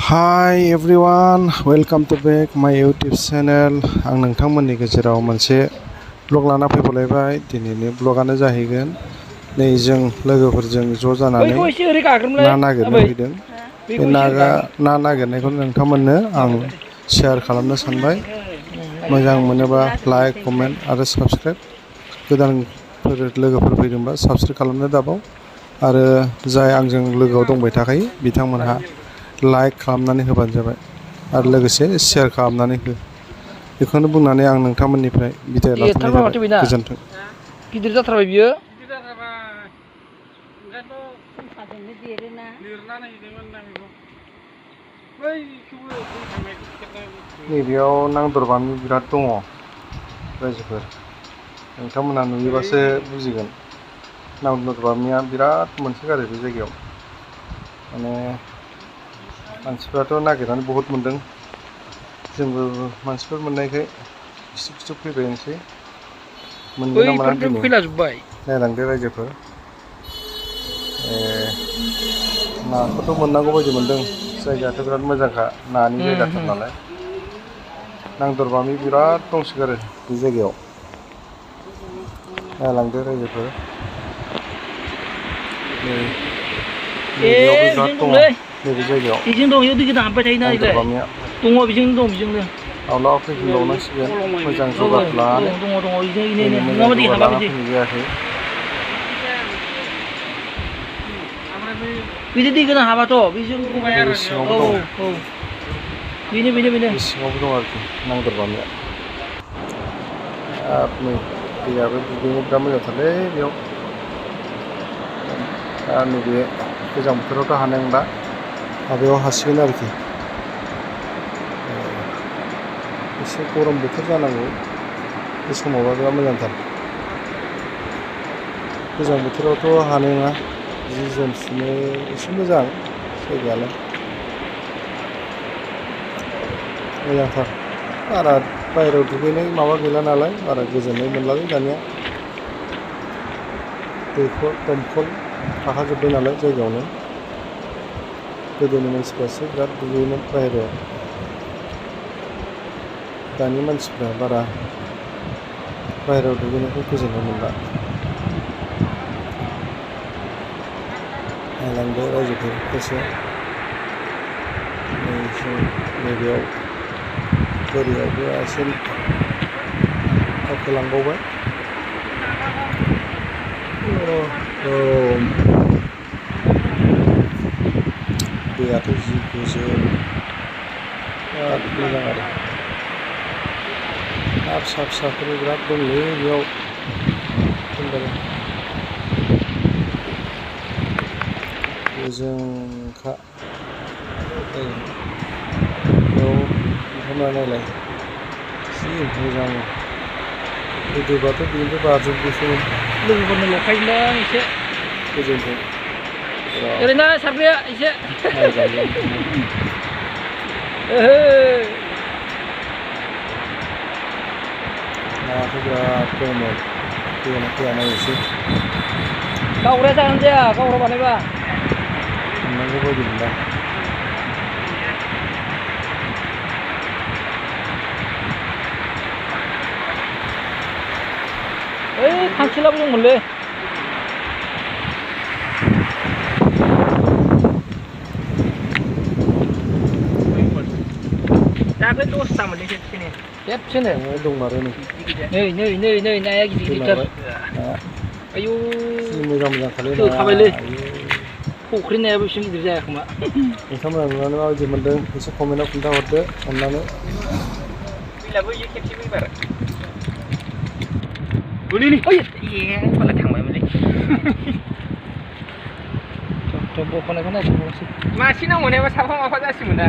Hi everyone, welcome to back my YouTube channel. आं नोंथांमोननि गेजेराव मोनसे ब्लग लाना फैबावलायबाय। दिनैनि ब्लगानो जाहैगोन नै जों लोगोफोरजों ज' जानानै ना नागिरनो फैदों। बे ना नागिरनायखौ नोंथांमोननो आं शेयार खालामनो सानबाय। मोजां मोनोबा लाइक, कमेन्ट आरो साबस्क्राइब। गोदानफोर लोगोफोर फैदोंबा साबस्क्राइब खालामनो दाबाव। आरो जाय आंजों लोगोआव दंबाय थाखायो बिथांमोनहा लाइक खालामनानै होबानो जाबाय आरो लोगोसे शेयार खालामनानै हो। बेखौनो बुंनानै आं नोंथांमोननिफ्राय बिदाय लाथ'नाय जाबाय। गोजोन्थों। गिदिर जाथारबाय बियो। नैबेयाव नांदरबामि बिराद दङ रायजोफोर। नोंथांमोना नुयोबासो बुजिगोन। नांदरबामिया बिराद मोनसोगारो बे जायगायाव। माने मानसिफ्राथ' नागिरनानै बहुद मोनदों। जोंबो मानसिफोर मोननायखाय खिथु खिथु फैबायानोसै। मोनगोन ना मोना दिनै नायलांदो रायजोफोर। नाखौथ' मोननांगौ बायदि मोनदों। जायगायाथ' बिराद मोजांखा, नानि जायगाथार नालाय। नांदरबामि बिराद दंसोगारो बे जायगायाव। नायलांदो रायजोफोर। नैबेयावबो बिराद दङ नैबे जायगायाव नांदरबामिया। माब्लाबा फैफिनबावनांसिगोन मोजां जगार लानानै। दिनै मोजां जगार लाना फैनाय जायाखै। नैबे सिङावबो दं। बे सिङावबो दं आरोखि नांदरबामिया। नै दैयाबो दुगैनो बिराद मोजांथारलै बेयाव। दा नैबे गोजां बोथोरावथ' हानाय नंला, माबायाव हासिगोन आरोखि। एसे गरम बोथोर जानांगौ बे समावबा बिराद मोजांथार। गोजां बोथोरावथ' हानाय नङा। जि जोम सुनो एसे मोजां जायगायालाय मोजांथार। बारा बाहेरायाव दुगैनाय माबा गैला नालाय बारा गोजोननाय मोनलालै दानिया। दैखर दमखल थाखाजोब्बाय नालाय जायगायावनो। गोदोनि मानसिफ्रासो बिराद दुगैयोमोन बाहेरायाव। दानि मानसिफ्रा बारा बाहेरायाव दुगैनायखौ गोजोननाय मोनला। नायलांदो रायजोफोर दसे। नैबेयाव बोरियावबो एसे दावखोलांबावबाय। दैयाथ' जि गोजों बिराद मोजां आरो। ना फिसा फिसाफोर बिराद दंलै बेयाव एकदमबारे गोजोंखा। बेयाव नोंथांमोना नायलाय जि मोजां। गोदोबाथ' बेनिफ्राय बारजुमगौसोमोन। लोगोफोरनो लखायोदां एसे गोजोनजों ओरैनो सारग्राया एसे नायजायो। नायाथ' बिराद दंमोन। फैयोना फैया नायनोसै। गावग्राया जागोन जाया गावग्रा बानायबा मोननांगौ बायदि मोनदां। ओइ खांखिलाबो दंमोनलै। दाख्लै 10 मोनलै खेबसेनो दंमारो नै नाया गिदिर गिदिरथार। आयौ मोजां मोजां खाबायलै। फुख्रि नायाबो एसे गिदिर जाया खोमा। नोंथांमोना नुनानै माबायदि मोनदों एसे कमेन्टआव खोन्थाहरदो अननानै। फैलाबो इयो खेबसे फैबार गोलैलै होनबालाय थांबायमोनलै। बख'नायखौ नायथारबावसै। मासे ना मोनायाबा साफा माफा जासिगोन दा।